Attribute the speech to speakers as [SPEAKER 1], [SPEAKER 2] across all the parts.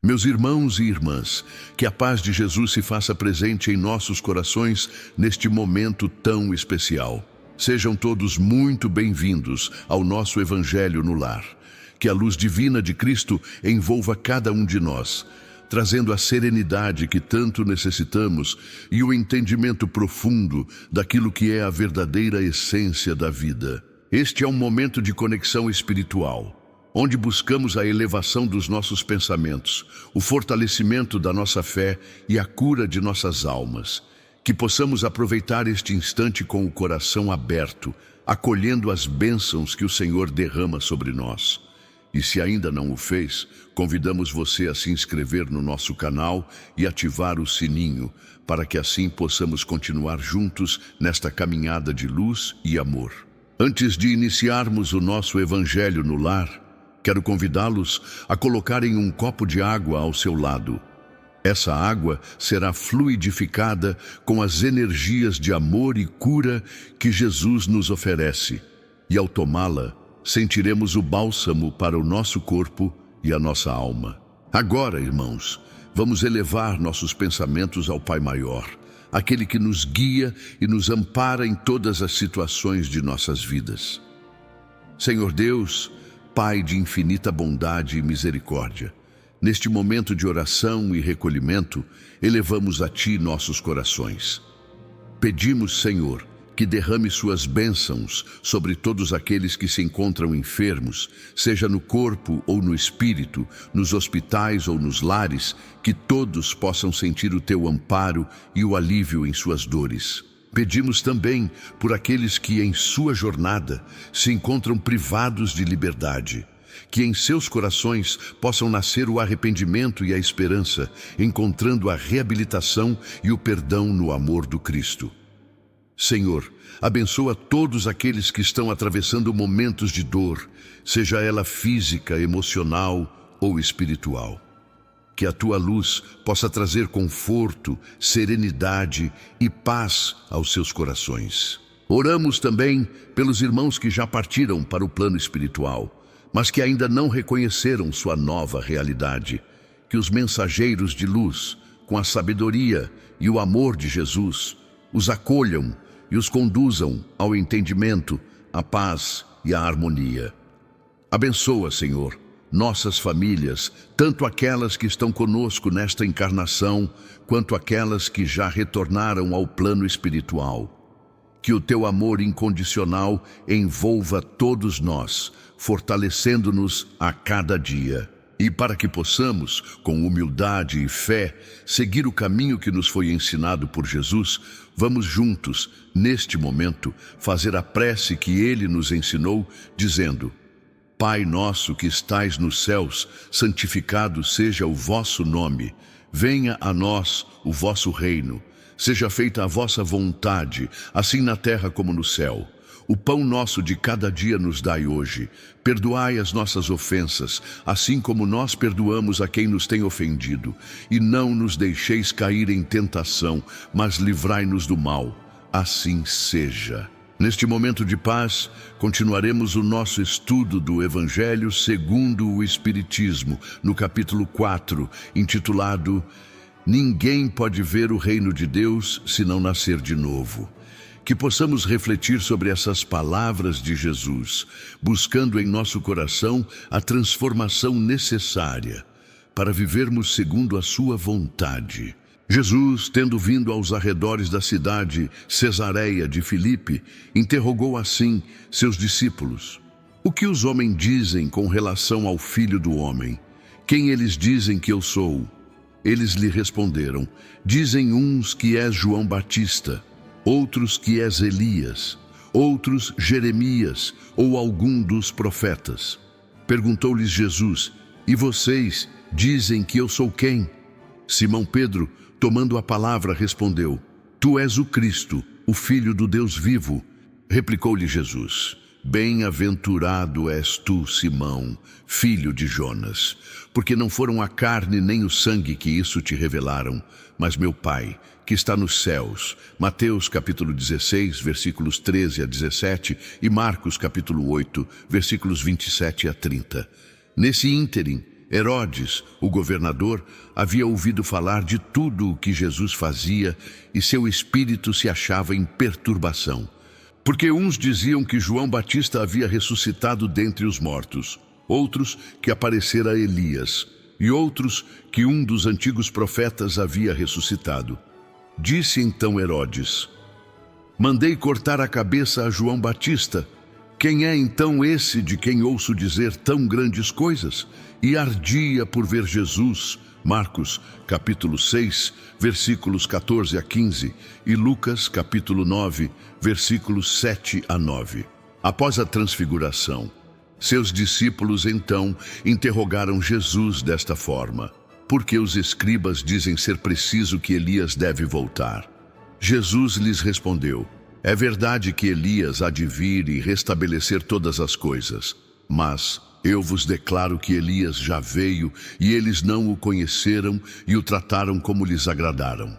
[SPEAKER 1] Meus irmãos e irmãs, que a paz de Jesus se faça presente em nossos corações neste momento tão especial. Sejam todos muito bem-vindos ao nosso Evangelho no Lar. Que a luz divina de Cristo envolva cada um de nós, trazendo a serenidade que tanto necessitamos e o entendimento profundo daquilo que é a verdadeira essência da vida. Este é um momento de conexão espiritual, onde buscamos a elevação dos nossos pensamentos, o fortalecimento da nossa fé e a cura de nossas almas. Que possamos aproveitar este instante com o coração aberto, acolhendo as bênçãos que o Senhor derrama sobre nós. E se ainda não o fez, convidamos você a se inscrever no nosso canal e ativar o sininho, para que assim possamos continuar juntos nesta caminhada de luz e amor. Antes de iniciarmos o nosso Evangelho no Lar, quero convidá-los a colocarem um copo de água ao seu lado. Essa água será fluidificada com as energias de amor e cura que Jesus nos oferece. E ao tomá-la, sentiremos o bálsamo para o nosso corpo e a nossa alma. Agora, irmãos, vamos elevar nossos pensamentos ao Pai Maior, aquele que nos guia e nos ampara em todas as situações de nossas vidas. Senhor Deus, Pai de infinita bondade e misericórdia, neste momento de oração e recolhimento, elevamos a Ti nossos corações. Pedimos, Senhor, que derrame suas bênçãos sobre todos aqueles que se encontram enfermos, seja no corpo ou no espírito, nos hospitais ou nos lares, que todos possam sentir o Teu amparo e o alívio em suas dores. Pedimos também por aqueles que em sua jornada se encontram privados de liberdade, que em seus corações possam nascer o arrependimento e a esperança, encontrando a reabilitação e o perdão no amor do Cristo. Senhor, abençoa todos aqueles que estão atravessando momentos de dor, seja ela física, emocional ou espiritual. Que a Tua luz possa trazer conforto, serenidade e paz aos seus corações. Oramos também pelos irmãos que já partiram para o plano espiritual, mas que ainda não reconheceram sua nova realidade. Que os mensageiros de luz, com a sabedoria e o amor de Jesus, os acolham e os conduzam ao entendimento, à paz e à harmonia. Abençoa, Senhor, nossas famílias, tanto aquelas que estão conosco nesta encarnação, quanto aquelas que já retornaram ao plano espiritual. Que o Teu amor incondicional envolva todos nós, fortalecendo-nos a cada dia. E para que possamos, com humildade e fé, seguir o caminho que nos foi ensinado por Jesus, vamos juntos, neste momento, fazer a prece que Ele nos ensinou, dizendo: Pai nosso que estais nos céus, santificado seja o vosso nome. Venha a nós o vosso reino. Seja feita a vossa vontade, assim na terra como no céu. O pão nosso de cada dia nos dai hoje. Perdoai as nossas ofensas, assim como nós perdoamos a quem nos tem ofendido. E não nos deixeis cair em tentação, mas livrai-nos do mal. Assim seja. Neste momento de paz, continuaremos o nosso estudo do Evangelho segundo o Espiritismo, no capítulo 4, intitulado Ninguém pode ver o reino de Deus se não nascer de novo. Que possamos refletir sobre essas palavras de Jesus, buscando em nosso coração a transformação necessária para vivermos segundo a sua vontade. Jesus, tendo vindo aos arredores da cidade Cesareia de Filipe, interrogou assim seus discípulos: O que os homens dizem com relação ao Filho do Homem? Quem eles dizem que eu sou? Eles lhe responderam: Dizem uns que és João Batista, outros que és Elias, outros Jeremias ou algum dos profetas. Perguntou-lhes Jesus: E vocês dizem que eu sou quem? Simão Pedro, tomando a palavra, respondeu: Tu és o Cristo, o Filho do Deus vivo. Replicou-lhe Jesus: Bem-aventurado és tu, Simão, filho de Jonas, porque não foram a carne nem o sangue que isso te revelaram, mas meu Pai, que está nos céus. Mateus capítulo 16, versículos 13 a 17 e Marcos capítulo 8, versículos 27 a 30. Nesse ínterim, Herodes, o governador, havia ouvido falar de tudo o que Jesus fazia e seu espírito se achava em perturbação. Porque uns diziam que João Batista havia ressuscitado dentre os mortos, outros que aparecera Elias, e outros que um dos antigos profetas havia ressuscitado. Disse então Herodes: mandei cortar a cabeça a João Batista. Quem é então esse de quem ouço dizer tão grandes coisas? E ardia por ver Jesus. Marcos, capítulo 6, versículos 14 a 15, e Lucas, capítulo 9, versículos 7 a 9. Após a transfiguração, seus discípulos então interrogaram Jesus desta forma: por que os escribas dizem ser preciso que Elias deve voltar? Jesus lhes respondeu: é verdade que Elias há de vir e restabelecer todas as coisas, mas eu vos declaro que Elias já veio e eles não o conheceram e o trataram como lhes agradaram.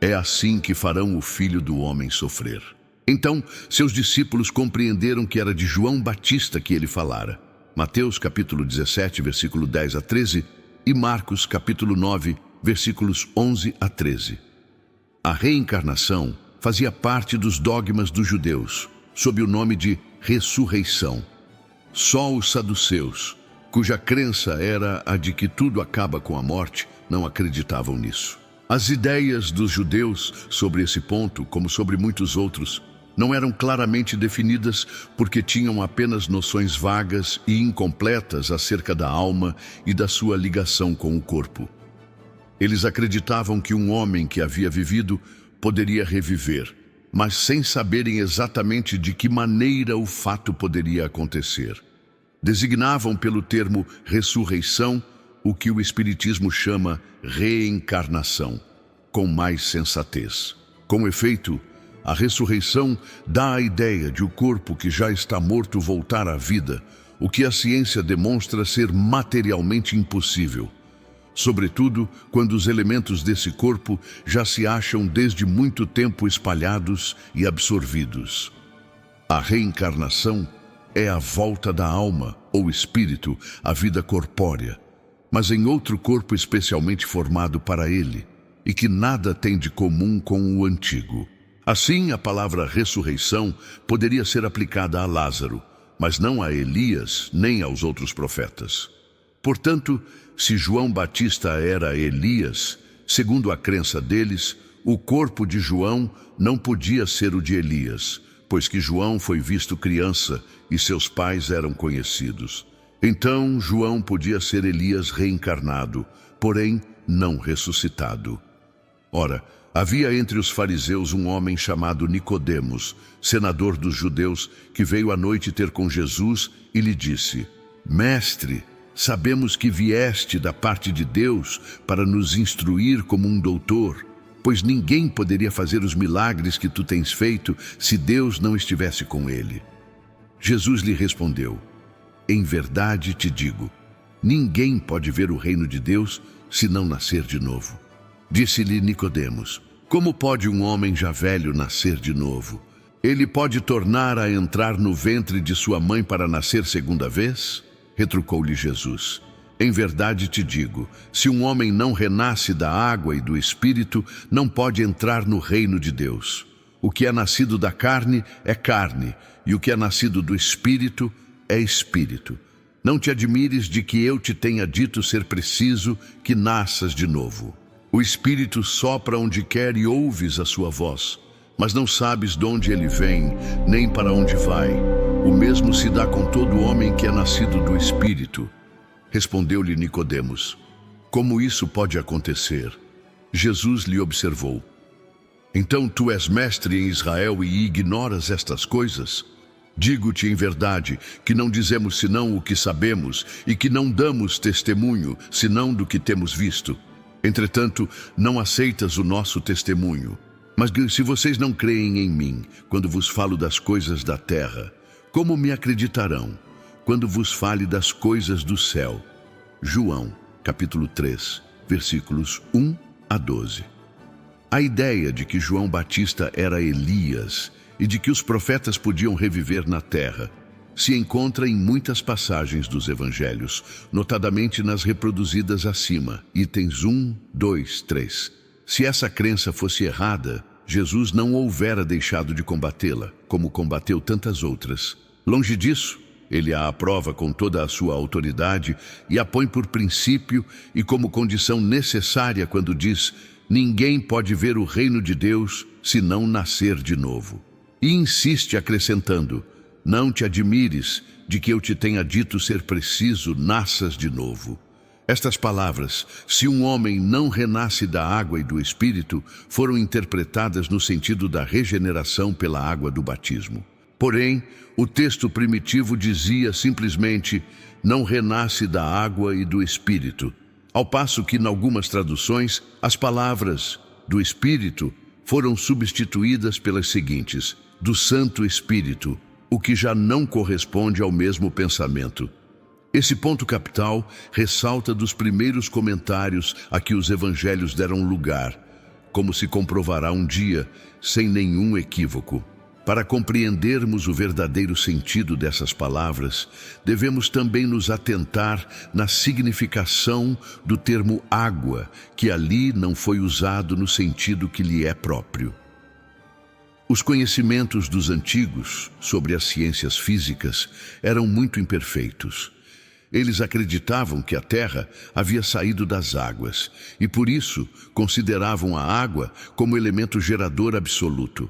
[SPEAKER 1] É assim que farão o Filho do Homem sofrer. Então, seus discípulos compreenderam que era de João Batista que ele falara. Mateus capítulo 17, versículo 10 a 13 e Marcos capítulo 9, versículos 11 a 13. A reencarnação fazia parte dos dogmas dos judeus, sob o nome de ressurreição. Só os saduceus, cuja crença era a de que tudo acaba com a morte, não acreditavam nisso. As ideias dos judeus sobre esse ponto, como sobre muitos outros, não eram claramente definidas porque tinham apenas noções vagas e incompletas acerca da alma e da sua ligação com o corpo. Eles acreditavam que um homem que havia vivido poderia reviver, mas sem saberem exatamente de que maneira o fato poderia acontecer. Designavam pelo termo ressurreição o que o Espiritismo chama reencarnação, com mais sensatez. Com efeito, a ressurreição dá a ideia de o corpo que já está morto voltar à vida, o que a ciência demonstra ser materialmente impossível, sobretudo quando os elementos desse corpo já se acham desde muito tempo espalhados e absorvidos. A reencarnação é a volta da alma ou espírito à vida corpórea, mas em outro corpo especialmente formado para ele e que nada tem de comum com o antigo. Assim, a palavra ressurreição poderia ser aplicada a Lázaro, mas não a Elias nem aos outros profetas. Portanto, se João Batista era Elias, segundo a crença deles, o corpo de João não podia ser o de Elias, pois que João foi visto criança e seus pais eram conhecidos. Então, João podia ser Elias reencarnado, porém não ressuscitado. Ora, havia entre os fariseus um homem chamado Nicodemos, senador dos judeus, que veio à noite ter com Jesus e lhe disse: Mestre, sabemos que vieste da parte de Deus para nos instruir como um doutor, pois ninguém poderia fazer os milagres que tu tens feito se Deus não estivesse com ele. Jesus lhe respondeu: em verdade te digo, ninguém pode ver o reino de Deus se não nascer de novo. Disse-lhe Nicodemos: como pode um homem já velho nascer de novo? Ele pode tornar a entrar no ventre de sua mãe para nascer segunda vez? Retrucou-lhe Jesus: em verdade te digo, se um homem não renasce da água e do Espírito, não pode entrar no reino de Deus. O que é nascido da carne é carne, e o que é nascido do Espírito é Espírito. Não te admires de que eu te tenha dito ser preciso que nasças de novo. O Espírito sopra onde quer e ouves a sua voz, mas não sabes de onde ele vem, nem para onde vai. O mesmo se dá com todo homem que é nascido do Espírito. Respondeu-lhe Nicodemos: como isso pode acontecer? Jesus lhe observou: então tu és mestre em Israel e ignoras estas coisas? Digo-te em verdade que não dizemos senão o que sabemos e que não damos testemunho senão do que temos visto. Entretanto, não aceitas o nosso testemunho. Mas se vocês não creem em mim quando vos falo das coisas da terra, como me acreditarão quando vos fale das coisas do céu? João, capítulo 3, versículos 1 a 12. A ideia de que João Batista era Elias e de que os profetas podiam reviver na terra se encontra em muitas passagens dos evangelhos, notadamente nas reproduzidas acima, itens 1, 2, 3. Se essa crença fosse errada, Jesus não houvera deixado de combatê-la, como combateu tantas outras. Longe disso, ele a aprova com toda a sua autoridade e a põe por princípio e como condição necessária quando diz: ninguém pode ver o reino de Deus se não nascer de novo. E insiste acrescentando: não te admires de que eu te tenha dito ser preciso nasças de novo. Estas palavras, se um homem não renasce da água e do Espírito, foram interpretadas no sentido da regeneração pela água do batismo. Porém, o texto primitivo dizia simplesmente: não renasce da água e do Espírito, ao passo que, em algumas traduções, as palavras do Espírito foram substituídas pelas seguintes: do Santo Espírito, o que já não corresponde ao mesmo pensamento. Esse ponto capital ressalta dos primeiros comentários a que os evangelhos deram lugar, como se comprovará um dia, sem nenhum equívoco. Para compreendermos o verdadeiro sentido dessas palavras, devemos também nos atentar na significação do termo água, que ali não foi usado no sentido que lhe é próprio. Os conhecimentos dos antigos sobre as ciências físicas eram muito imperfeitos. Eles acreditavam que a Terra havia saído das águas e, por isso, consideravam a água como elemento gerador absoluto.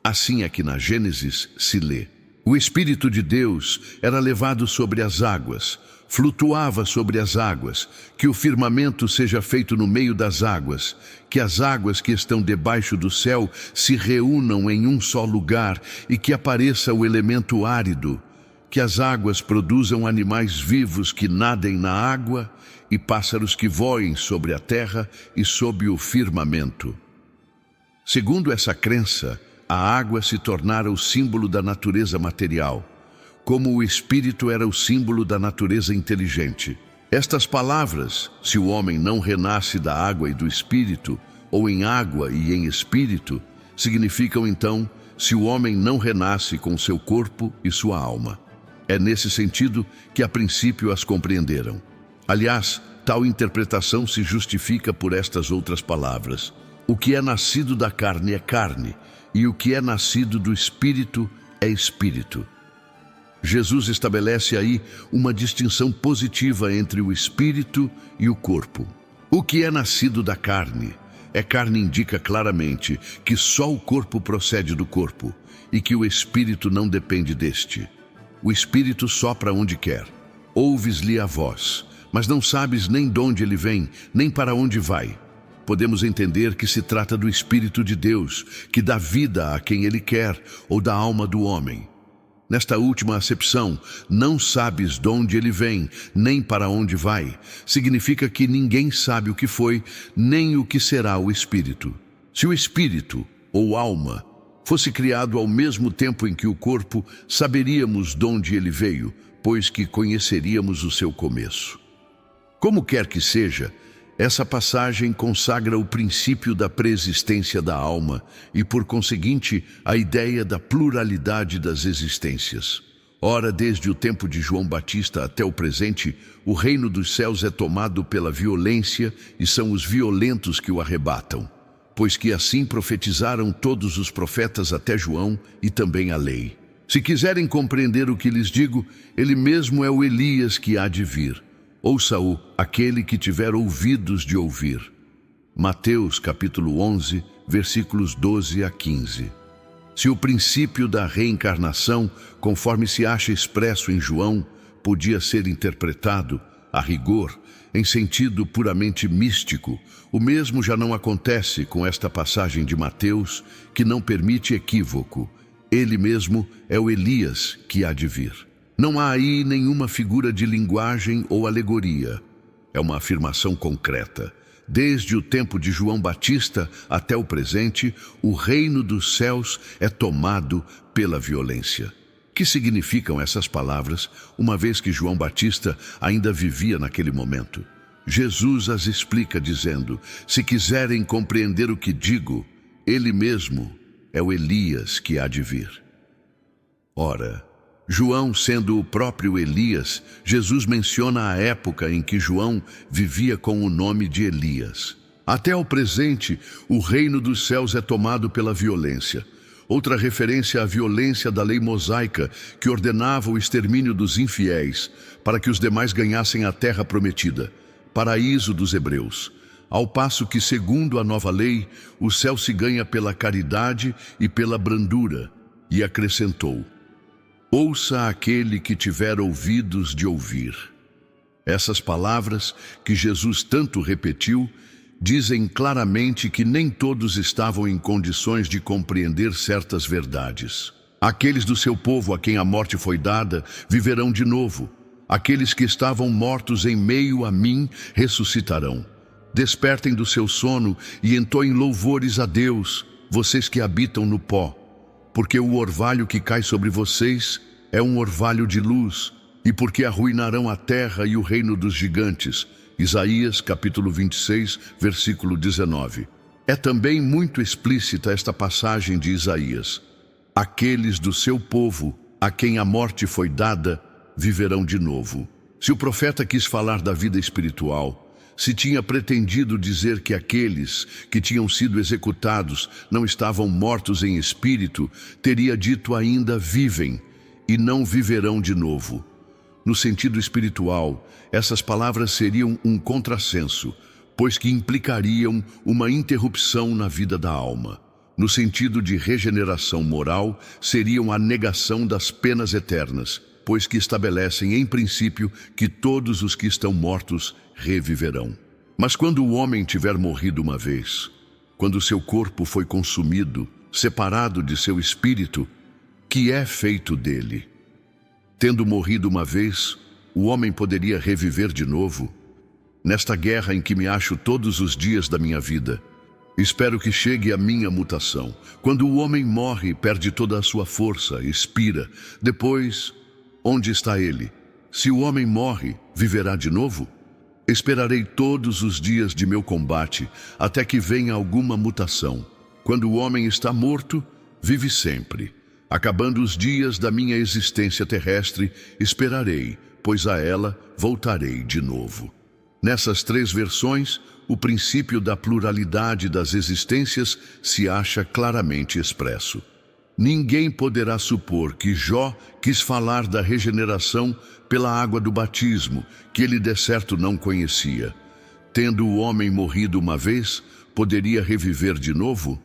[SPEAKER 1] Assim é que na Gênesis se lê: o Espírito de Deus era levado sobre as águas, flutuava sobre as águas, que o firmamento seja feito no meio das águas, que as águas que estão debaixo do céu se reúnam em um só lugar e que apareça o elemento árido, que as águas produzam animais vivos que nadem na água e pássaros que voem sobre a terra e sob o firmamento. Segundo essa crença, a água se tornara o símbolo da natureza material, como o Espírito era o símbolo da natureza inteligente. Estas palavras, se o homem não renasce da água e do Espírito, ou em água e em Espírito, significam então, se o homem não renasce com seu corpo e sua alma. É nesse sentido que a princípio as compreenderam. Aliás, tal interpretação se justifica por estas outras palavras: o que é nascido da carne é carne, e o que é nascido do Espírito é Espírito. Jesus estabelece aí uma distinção positiva entre o Espírito e o corpo. O que é nascido da carne indica claramente que só o corpo procede do corpo e que o Espírito não depende deste. O Espírito sopra onde quer. Ouves-lhe a voz, mas não sabes nem de onde ele vem, nem para onde vai. Podemos entender que se trata do Espírito de Deus, que dá vida a quem ele quer, ou da alma do homem. Nesta última acepção, não sabes de onde ele vem, nem para onde vai, significa que ninguém sabe o que foi, nem o que será o Espírito. Se o Espírito, ou alma, fosse criado ao mesmo tempo em que o corpo, saberíamos de onde ele veio, pois que conheceríamos o seu começo. Como quer que seja, essa passagem consagra o princípio da preexistência da alma e, por conseguinte, a ideia da pluralidade das existências. Ora, desde o tempo de João Batista até o presente, o reino dos céus é tomado pela violência e são os violentos que o arrebatam, pois que assim profetizaram todos os profetas até João e também a lei. Se quiserem compreender o que lhes digo, ele mesmo é o Elias que há de vir. Ouça-o, aquele que tiver ouvidos de ouvir. Mateus capítulo 11, versículos 12 a 15. Se o princípio da reencarnação, conforme se acha expresso em João, podia ser interpretado, a rigor, em sentido puramente místico, o mesmo já não acontece com esta passagem de Mateus, que não permite equívoco. Ele mesmo é o Elias que há de vir. Não há aí nenhuma figura de linguagem ou alegoria. É uma afirmação concreta. Desde o tempo de João Batista até o presente, o reino dos céus é tomado pela violência. Que significam essas palavras, uma vez que João Batista ainda vivia naquele momento? Jesus as explica dizendo: se quiserem compreender o que digo, ele mesmo é o Elias que há de vir. Ora, João, sendo o próprio Elias, Jesus menciona a época em que João vivia com o nome de Elias. Até ao presente, o reino dos céus é tomado pela violência. Outra referência à violência da lei mosaica, que ordenava o extermínio dos infiéis, para que os demais ganhassem a terra prometida, paraíso dos hebreus. Ao passo que, segundo a nova lei, o céu se ganha pela caridade e pela brandura. E acrescentou: ouça aquele que tiver ouvidos de ouvir. Essas palavras, que Jesus tanto repetiu, dizem claramente que nem todos estavam em condições de compreender certas verdades. Aqueles do seu povo a quem a morte foi dada, viverão de novo. Aqueles que estavam mortos em meio a mim, ressuscitarão. Despertem do seu sono e entoem louvores a Deus, vocês que habitam no pó. Porque o orvalho que cai sobre vocês é um orvalho de luz, e porque arruinarão a terra e o reino dos gigantes. Isaías, capítulo 26, versículo 19. É também muito explícita esta passagem de Isaías. Aqueles do seu povo, a quem a morte foi dada, viverão de novo. Se o profeta quis falar da vida espiritual, se tinha pretendido dizer que aqueles que tinham sido executados não estavam mortos em espírito, teria dito ainda vivem e não viverão de novo. No sentido espiritual, essas palavras seriam um contrassenso, pois que implicariam uma interrupção na vida da alma. No sentido de regeneração moral, seriam a negação das penas eternas, pois que estabelecem em princípio que todos os que estão mortos reviverão. Mas quando o homem tiver morrido uma vez, quando seu corpo foi consumido, separado de seu espírito, que é feito dele? Tendo morrido uma vez, o homem poderia reviver de novo? Nesta guerra em que me acho todos os dias da minha vida, espero que chegue a minha mutação. Quando o homem morre, perde toda a sua força, expira. Depois, onde está ele? Se o homem morre, viverá de novo? Esperarei todos os dias de meu combate, até que venha alguma mutação. Quando o homem está morto, vive sempre. Acabando os dias da minha existência terrestre, esperarei, pois a ela voltarei de novo. Nessas três versões, o princípio da pluralidade das existências se acha claramente expresso. Ninguém poderá supor que Jó quis falar da regeneração pela água do batismo, que ele de certo não conhecia. Tendo o homem morrido uma vez, poderia reviver de novo?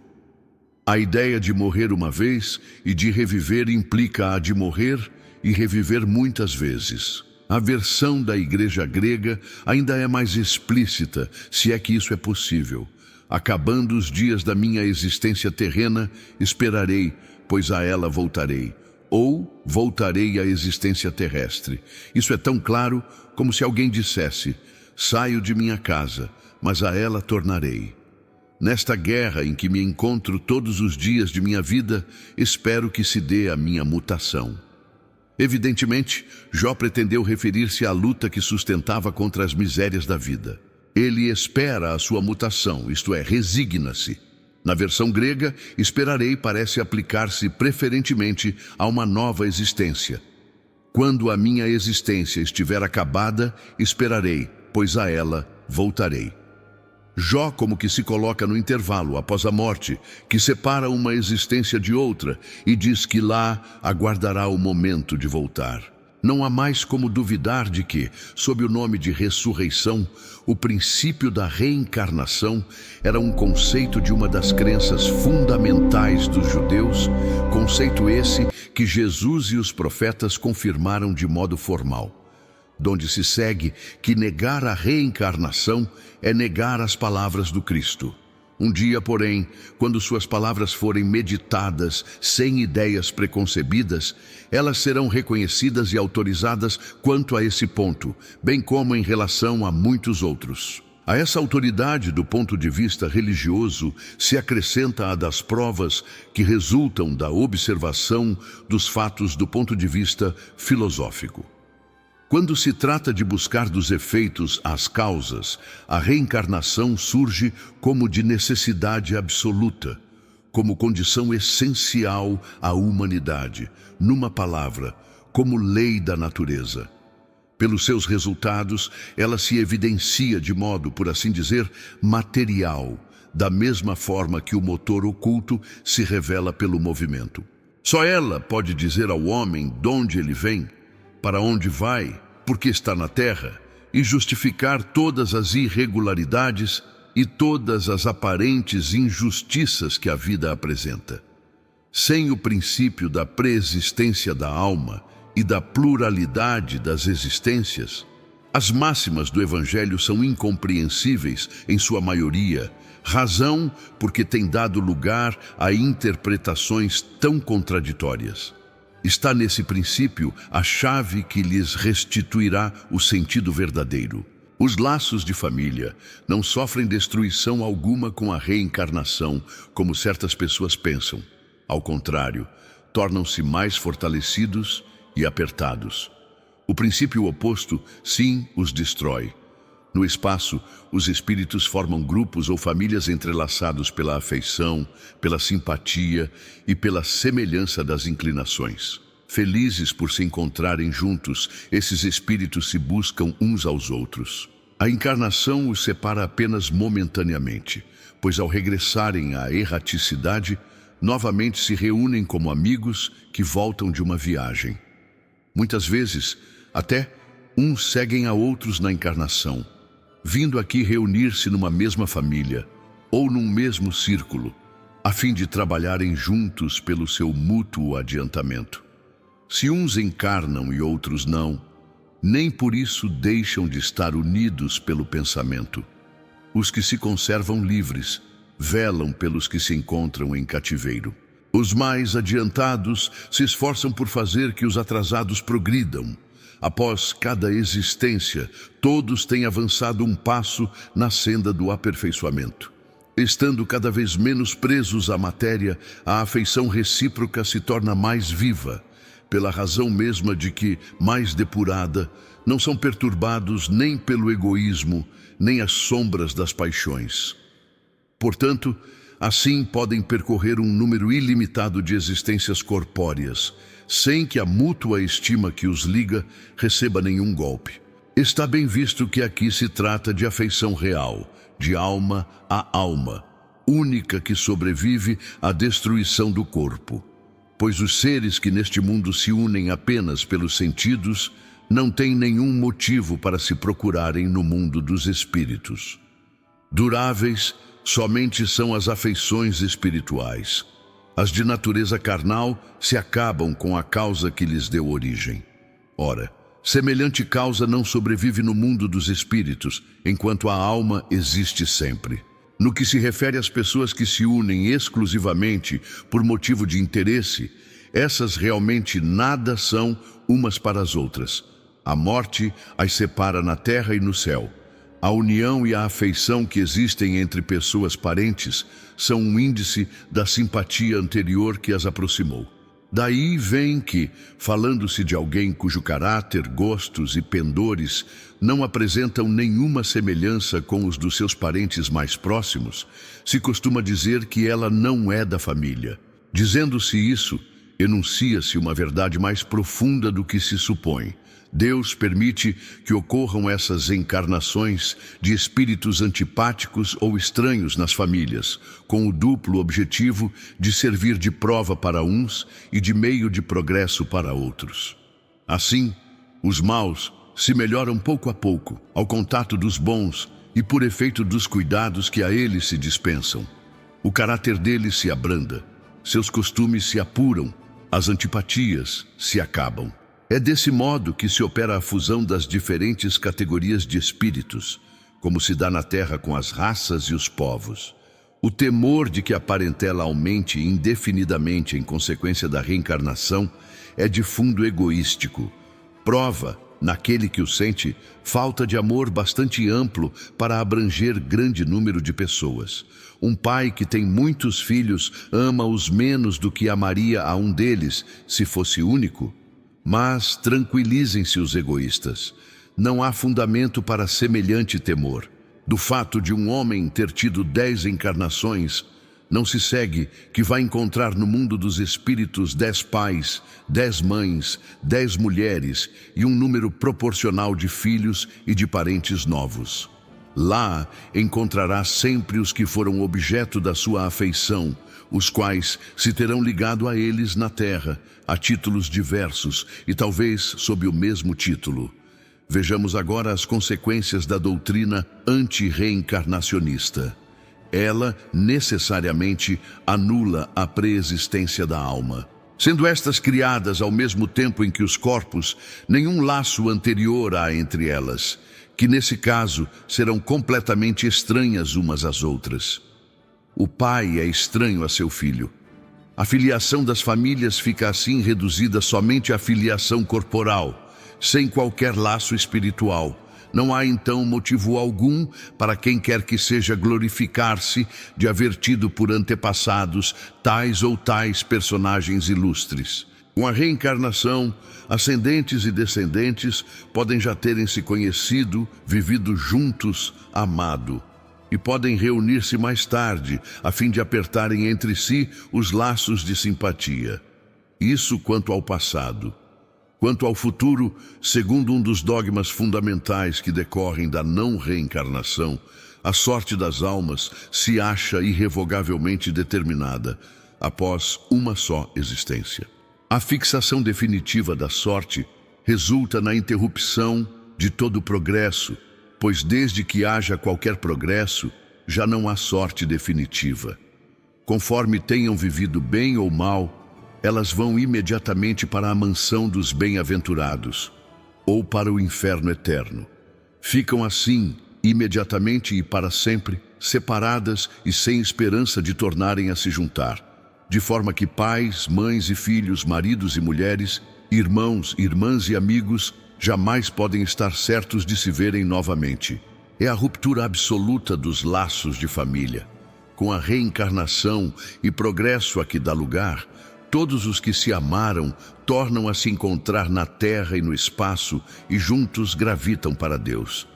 [SPEAKER 1] A ideia de morrer uma vez e de reviver implica a de morrer e reviver muitas vezes. A versão da igreja grega ainda é mais explícita, se é que isso é possível. Acabando os dias da minha existência terrena, esperarei, pois a ela voltarei. Ou voltarei à existência terrestre. Isso é tão claro como se alguém dissesse: saio de minha casa, mas a ela tornarei. Nesta guerra em que me encontro todos os dias de minha vida, espero que se dê a minha mutação. Evidentemente, Jó pretendeu referir-se à luta que sustentava contra as misérias da vida. Ele espera a sua mutação, isto é, resigna-se. Na versão grega, esperarei parece aplicar-se preferentemente a uma nova existência. Quando a minha existência estiver acabada, esperarei, pois a ela voltarei. Jó como que se coloca no intervalo após a morte, que separa uma existência de outra e diz que lá aguardará o momento de voltar. Não há mais como duvidar de que, sob o nome de ressurreição, o princípio da reencarnação era um conceito de uma das crenças fundamentais dos judeus, conceito esse que Jesus e os profetas confirmaram de modo formal. Donde se segue que negar a reencarnação é negar as palavras do Cristo. Um dia, porém, quando suas palavras forem meditadas sem ideias preconcebidas, elas serão reconhecidas e autorizadas quanto a esse ponto, bem como em relação a muitos outros. A essa autoridade do ponto de vista religioso se acrescenta a das provas que resultam da observação dos fatos do ponto de vista filosófico. Quando se trata de buscar dos efeitos às causas, a reencarnação surge como de necessidade absoluta, como condição essencial à humanidade. Numa palavra, como lei da natureza. Pelos seus resultados, ela se evidencia de modo, por assim dizer, material, da mesma forma que o motor oculto se revela pelo movimento. Só ela pode dizer ao homem de onde ele vem, para onde vai, por que está na terra, e justificar todas as irregularidades e todas as aparentes injustiças que a vida apresenta. Sem o princípio da preexistência da alma e da pluralidade das existências, as máximas do Evangelho são incompreensíveis em sua maioria, razão porque têm dado lugar a interpretações tão contraditórias. Está nesse princípio a chave que lhes restituirá o sentido verdadeiro. Os laços de família não sofrem destruição alguma com a reencarnação, como certas pessoas pensam. Ao contrário, tornam-se mais fortalecidos e apertados. O princípio oposto, sim, os destrói. No espaço, os espíritos formam grupos ou famílias entrelaçados pela afeição, pela simpatia e pela semelhança das inclinações. Felizes por se encontrarem juntos, esses espíritos se buscam uns aos outros. A encarnação os separa apenas momentaneamente, pois ao regressarem à erraticidade, novamente se reúnem como amigos que voltam de uma viagem. Muitas vezes, até uns seguem a outros na encarnação, vindo aqui reunir-se numa mesma família ou num mesmo círculo, a fim de trabalharem juntos pelo seu mútuo adiantamento. Se uns encarnam e outros não, nem por isso deixam de estar unidos pelo pensamento. Os que se conservam livres velam pelos que se encontram em cativeiro. Os mais adiantados se esforçam por fazer que os atrasados progridam. Após cada existência, todos têm avançado um passo na senda do aperfeiçoamento. Estando cada vez menos presos à matéria, a afeição recíproca se torna mais viva, pela razão mesma de que, mais depurada, não são perturbados nem pelo egoísmo, nem as sombras das paixões. Portanto, assim podem percorrer um número ilimitado de existências corpóreas, sem que a mútua estima que os liga receba nenhum golpe. Está bem visto que aqui se trata de afeição real, de alma a alma, única que sobrevive à destruição do corpo. Pois os seres que neste mundo se unem apenas pelos sentidos não têm nenhum motivo para se procurarem no mundo dos espíritos. Duráveis somente são as afeições espirituais. As de natureza carnal se acabam com a causa que lhes deu origem. Ora, semelhante causa não sobrevive no mundo dos espíritos, enquanto a alma existe sempre. No que se refere às pessoas que se unem exclusivamente por motivo de interesse, essas realmente nada são umas para as outras. A morte as separa na terra e no céu. A união e a afeição que existem entre pessoas parentes são um índice da simpatia anterior que as aproximou. Daí vem que, falando-se de alguém cujo caráter, gostos e pendores não apresentam nenhuma semelhança com os dos seus parentes mais próximos, se costuma dizer que ela não é da família. Dizendo-se isso, enuncia-se uma verdade mais profunda do que se supõe. Deus permite que ocorram essas encarnações de espíritos antipáticos ou estranhos nas famílias, com o duplo objetivo de servir de prova para uns e de meio de progresso para outros. Assim, os maus se melhoram pouco a pouco, ao contato dos bons e por efeito dos cuidados que a eles se dispensam. O caráter deles se abranda, seus costumes se apuram, as antipatias se acabam. É desse modo que se opera a fusão das diferentes categorias de espíritos, como se dá na Terra com as raças e os povos. O temor de que a parentela aumente indefinidamente em consequência da reencarnação é de fundo egoístico. Prova, naquele que o sente, falta de amor bastante amplo para abranger grande número de pessoas. Um pai que tem muitos filhos ama-os menos do que amaria a um deles, se fosse único. Mas tranquilizem-se os egoístas. Não há fundamento para semelhante temor. Do fato de um homem ter tido 10 encarnações, Não se segue que vai encontrar no mundo dos espíritos 10 pais, 10 mães, 10 mulheres e um número proporcional de filhos e de parentes novos. Lá encontrará sempre os que foram objeto da sua afeição, os quais se terão ligado a eles na terra, a títulos diversos e talvez sob o mesmo título. Vejamos agora as consequências da doutrina anti-reencarnacionista. Ela necessariamente anula a preexistência da alma. Sendo estas criadas ao mesmo tempo em que os corpos, nenhum laço anterior há entre elas, que nesse caso serão completamente estranhas umas às outras. O pai é estranho a seu filho. A filiação das famílias fica assim reduzida somente à filiação corporal, sem qualquer laço espiritual. Não há então motivo algum para quem quer que seja glorificar-se de haver tido por antepassados tais ou tais personagens ilustres. Com a reencarnação, ascendentes e descendentes podem já terem se conhecido, vivido juntos, amado, e podem reunir-se mais tarde, a fim de apertarem entre si os laços de simpatia. Isso quanto ao passado. Quanto ao futuro, segundo um dos dogmas fundamentais que decorrem da não reencarnação, a sorte das almas se acha irrevogavelmente determinada após uma só existência. A fixação definitiva da sorte resulta na interrupção de todo o progresso, pois desde que haja qualquer progresso, já não há sorte definitiva. Conforme tenham vivido bem ou mal, elas vão imediatamente para a mansão dos bem-aventurados, ou para o inferno eterno. Ficam assim, imediatamente e para sempre, separadas e sem esperança de tornarem a se juntar, de forma que pais, mães e filhos, maridos e mulheres, irmãos, irmãs e amigos jamais podem estar certos de se verem novamente. É a ruptura absoluta dos laços de família. Com a reencarnação e progresso a que dá lugar, todos os que se amaram tornam a se encontrar na terra e no espaço e juntos gravitam para Deus.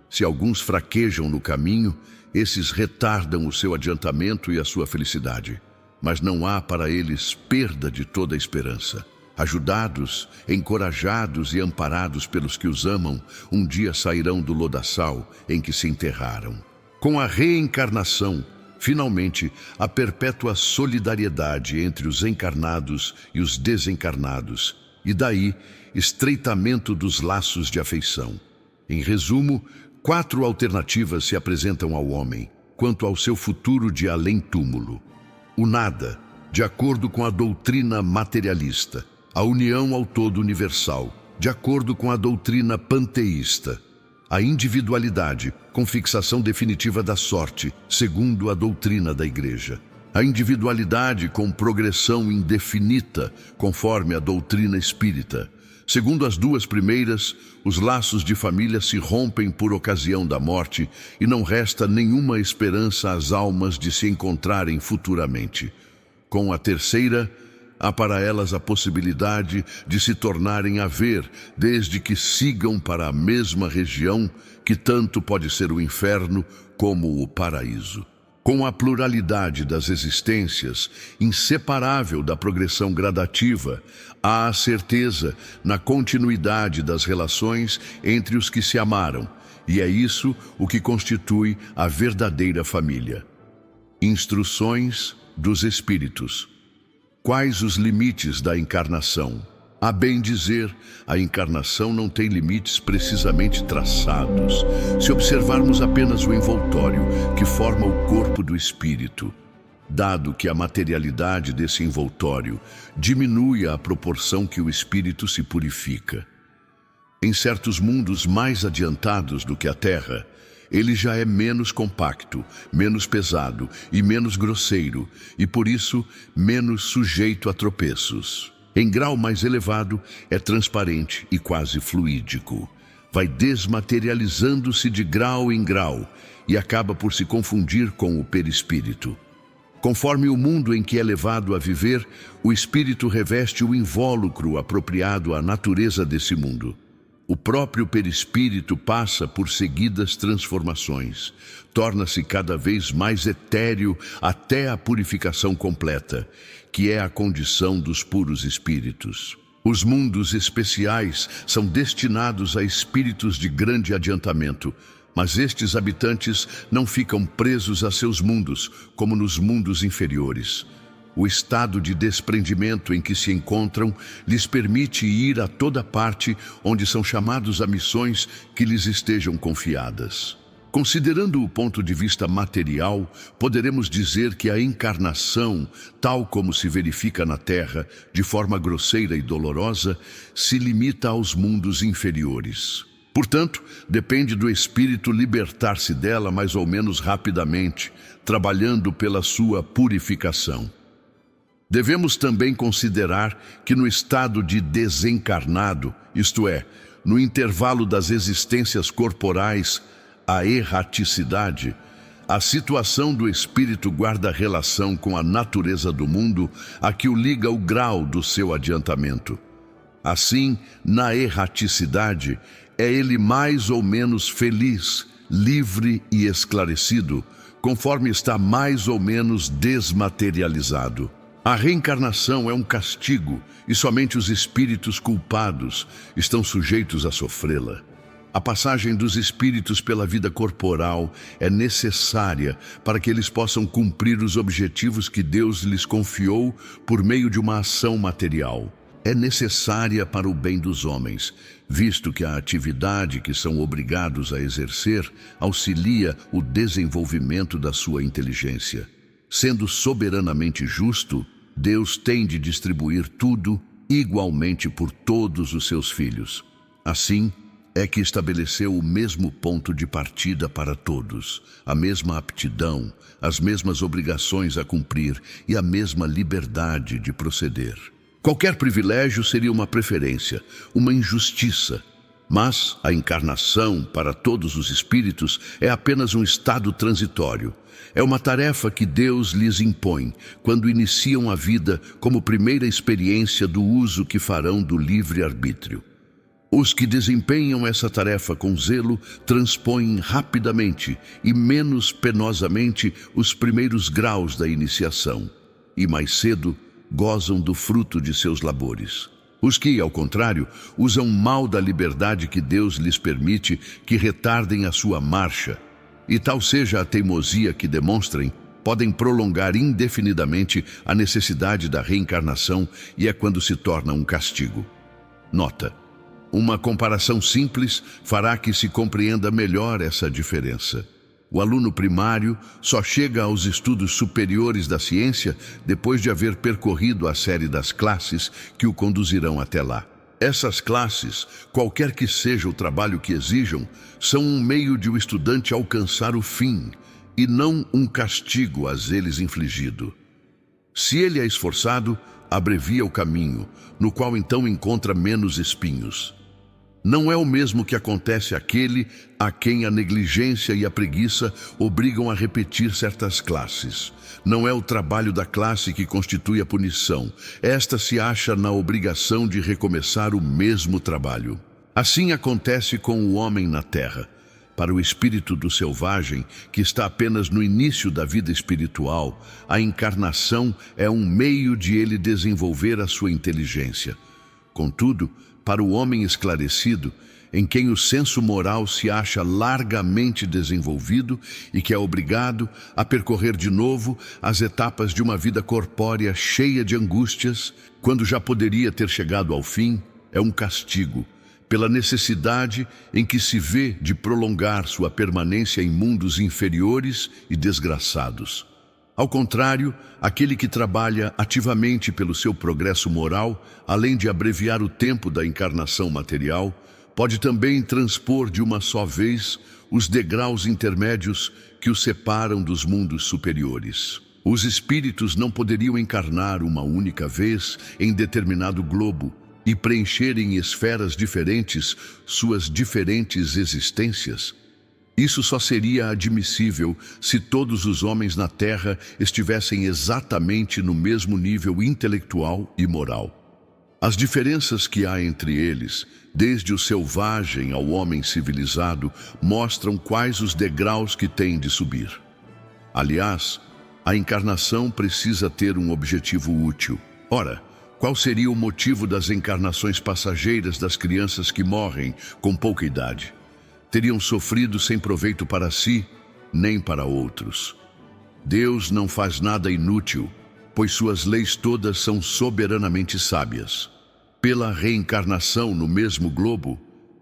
[SPEAKER 1] Se alguns fraquejam no caminho, esses retardam o seu adiantamento e a sua felicidade. Mas não há para eles perda de toda a esperança. Ajudados, encorajados e amparados pelos que os amam, um dia sairão do lodaçal em que se enterraram. Com a reencarnação, finalmente, a perpétua solidariedade entre os encarnados e os desencarnados, e daí, estreitamento dos laços de afeição. Em resumo, 4 alternativas se apresentam ao homem, quanto ao seu futuro de além-túmulo. O nada, de acordo com a doutrina materialista. A união ao todo universal, de acordo com a doutrina panteísta. A individualidade, com fixação definitiva da sorte, segundo a doutrina da Igreja. A individualidade com progressão indefinida, conforme a doutrina espírita. Segundo as duas primeiras, os laços de família se rompem por ocasião da morte e não resta nenhuma esperança às almas de se encontrarem futuramente. Com a terceira, há para elas a possibilidade de se tornarem a ver, desde que sigam para a mesma região, que tanto pode ser o inferno como o paraíso. Com a pluralidade das existências, inseparável da progressão gradativa, há a certeza na continuidade das relações entre os que se amaram, e é isso o que constitui a verdadeira família. Instruções dos Espíritos. Quais os limites da encarnação? A bem dizer, a encarnação não tem limites precisamente traçados, se observarmos apenas o envoltório que forma o corpo do espírito, dado que a materialidade desse envoltório diminui à proporção que o espírito se purifica. Em certos mundos mais adiantados do que a Terra, ele já é menos compacto, menos pesado e menos grosseiro, e por isso menos sujeito a tropeços. Em grau mais elevado, é transparente e quase fluídico. Vai desmaterializando-se de grau em grau e acaba por se confundir com o perispírito. Conforme o mundo em que é levado a viver, o espírito reveste o invólucro apropriado à natureza desse mundo. O próprio perispírito passa por seguidas transformações, torna-se cada vez mais etéreo até a purificação completa, que é a condição dos puros espíritos. Os mundos especiais são destinados a espíritos de grande adiantamento, mas estes habitantes não ficam presos a seus mundos, como nos mundos inferiores. O estado de desprendimento em que se encontram lhes permite ir a toda parte onde são chamados a missões que lhes estejam confiadas. Considerando o ponto de vista material, poderemos dizer que a encarnação, tal como se verifica na Terra, de forma grosseira e dolorosa, se limita aos mundos inferiores. Portanto, depende do espírito libertar-se dela mais ou menos rapidamente, trabalhando pela sua purificação. Devemos também considerar que no estado de desencarnado, isto é, no intervalo das existências corporais, a erraticidade, a situação do espírito guarda relação com a natureza do mundo a que o liga o grau do seu adiantamento. Assim, na erraticidade, é ele mais ou menos feliz, livre e esclarecido, conforme está mais ou menos desmaterializado. A reencarnação é um castigo e somente os espíritos culpados estão sujeitos a sofrê-la. A passagem dos espíritos pela vida corporal é necessária para que eles possam cumprir os objetivos que Deus lhes confiou por meio de uma ação material. É necessária para o bem dos homens, visto que a atividade que são obrigados a exercer auxilia o desenvolvimento da sua inteligência. Sendo soberanamente justo, Deus tem de distribuir tudo igualmente por todos os seus filhos. Assim, é que estabeleceu o mesmo ponto de partida para todos, a mesma aptidão, as mesmas obrigações a cumprir e a mesma liberdade de proceder. Qualquer privilégio seria uma preferência, uma injustiça. Mas a encarnação, para todos os espíritos, é apenas um estado transitório. É uma tarefa que Deus lhes impõe quando iniciam a vida como primeira experiência do uso que farão do livre-arbítrio. Os que desempenham essa tarefa com zelo transpõem rapidamente e menos penosamente os primeiros graus da iniciação, e mais cedo gozam do fruto de seus labores. Os que, ao contrário, usam mal da liberdade que Deus lhes permite que retardem a sua marcha, e tal seja a teimosia que demonstrem, podem prolongar indefinidamente a necessidade da reencarnação e é quando se torna um castigo. Nota: uma comparação simples fará que se compreenda melhor essa diferença. O aluno primário só chega aos estudos superiores da ciência depois de haver percorrido a série das classes que o conduzirão até lá. Essas classes, qualquer que seja o trabalho que exijam, são um meio de o estudante alcançar o fim, e não um castigo a eles infligido. Se ele é esforçado, abrevia o caminho, no qual então encontra menos espinhos. Não é o mesmo que acontece àquele a quem a negligência e a preguiça obrigam a repetir certas classes. Não é o trabalho da classe que constitui a punição. Esta se acha na obrigação de recomeçar o mesmo trabalho. Assim acontece com o homem na terra. Para o espírito do selvagem, que está apenas no início da vida espiritual, a encarnação é um meio de ele desenvolver a sua inteligência. Contudo, para o homem esclarecido, em quem o senso moral se acha largamente desenvolvido e que é obrigado a percorrer de novo as etapas de uma vida corpórea cheia de angústias, quando já poderia ter chegado ao fim, é um castigo, pela necessidade em que se vê de prolongar sua permanência em mundos inferiores e desgraçados. Ao contrário, aquele que trabalha ativamente pelo seu progresso moral, além de abreviar o tempo da encarnação material, pode também transpor de uma só vez os degraus intermédios que o separam dos mundos superiores. Os espíritos não poderiam encarnar uma única vez em determinado globo e preencher em esferas diferentes suas diferentes existências. Isso só seria admissível se todos os homens na Terra estivessem exatamente no mesmo nível intelectual e moral. As diferenças que há entre eles, desde o selvagem ao homem civilizado, mostram quais os degraus que têm de subir. Aliás, a encarnação precisa ter um objetivo útil. Ora, qual seria o motivo das encarnações passageiras das crianças que morrem com pouca idade? Teriam sofrido sem proveito para si, nem para outros. Deus não faz nada inútil, pois suas leis todas são soberanamente sábias. Pela reencarnação no mesmo globo,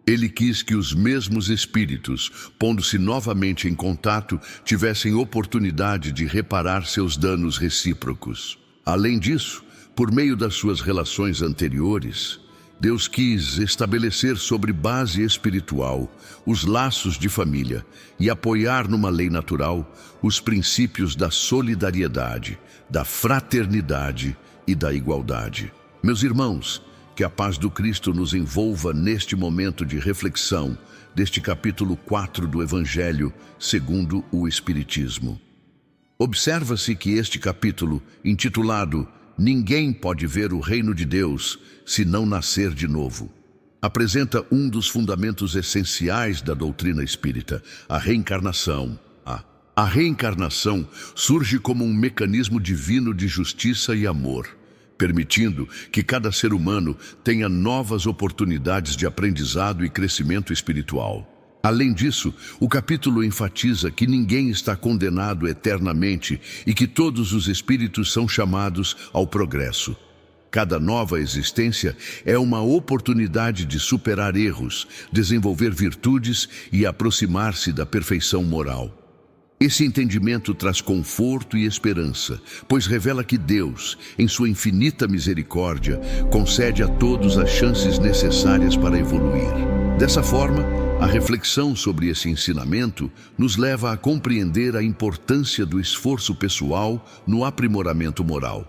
[SPEAKER 1] ele quis que os mesmos espíritos, pondo-se novamente em contato, tivessem oportunidade de reparar seus danos recíprocos. Além disso, por meio das suas relações anteriores, Deus quis estabelecer sobre base espiritual os laços de família e apoiar numa lei natural os princípios da solidariedade, da fraternidade e da igualdade. Meus irmãos, que a paz do Cristo nos envolva neste momento de reflexão deste capítulo 4 do Evangelho segundo o Espiritismo. Observa-se que este capítulo, intitulado "Ninguém pode ver o reino de Deus se não nascer de novo", apresenta um dos fundamentos essenciais da doutrina espírita, a reencarnação. A reencarnação surge como um mecanismo divino de justiça e amor, permitindo que cada ser humano tenha novas oportunidades de aprendizado e crescimento espiritual. Além disso, o capítulo enfatiza que ninguém está condenado eternamente e que todos os espíritos são chamados ao progresso. Cada nova existência é uma oportunidade de superar erros, desenvolver virtudes e aproximar-se da perfeição moral. Esse entendimento traz conforto e esperança, pois revela que Deus, em sua infinita misericórdia, concede a todos as chances necessárias para evoluir. Dessa forma, a reflexão sobre esse ensinamento nos leva a compreender a importância do esforço pessoal no aprimoramento moral.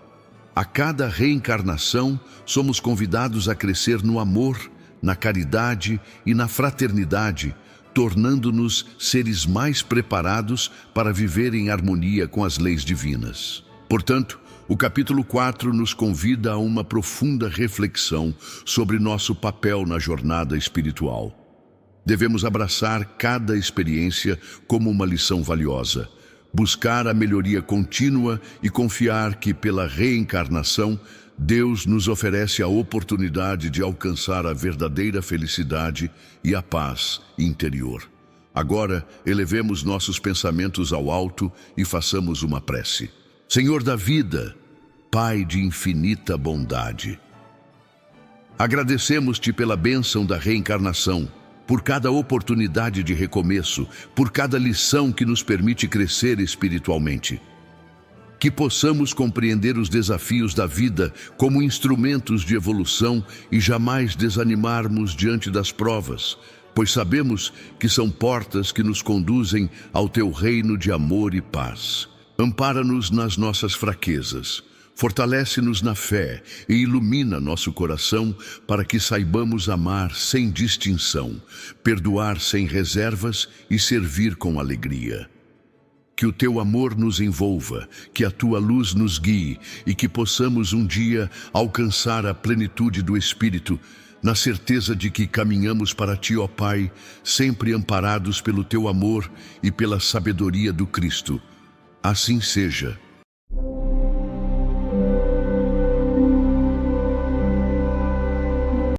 [SPEAKER 1] A cada reencarnação, somos convidados a crescer no amor, na caridade e na fraternidade, tornando-nos seres mais preparados para viver em harmonia com as leis divinas. Portanto, o capítulo 4 nos convida a uma profunda reflexão sobre nosso papel na jornada espiritual. Devemos abraçar cada experiência como uma lição valiosa, buscar a melhoria contínua e confiar que, pela reencarnação, Deus nos oferece a oportunidade de alcançar a verdadeira felicidade e a paz interior. Agora, elevemos nossos pensamentos ao alto e façamos uma prece. Senhor da vida, Pai de infinita bondade, agradecemos-te pela bênção da reencarnação, por cada oportunidade de recomeço, por cada lição que nos permite crescer espiritualmente. Que possamos compreender os desafios da vida como instrumentos de evolução e jamais desanimarmos diante das provas, pois sabemos que são portas que nos conduzem ao teu reino de amor e paz. Ampara-nos nas nossas fraquezas, fortalece-nos na fé e ilumina nosso coração para que saibamos amar sem distinção, perdoar sem reservas e servir com alegria. Que o teu amor nos envolva, que a tua luz nos guie e que possamos um dia alcançar a plenitude do Espírito, na certeza de que caminhamos para ti, ó Pai, sempre amparados pelo teu amor e pela sabedoria do Cristo. Assim seja.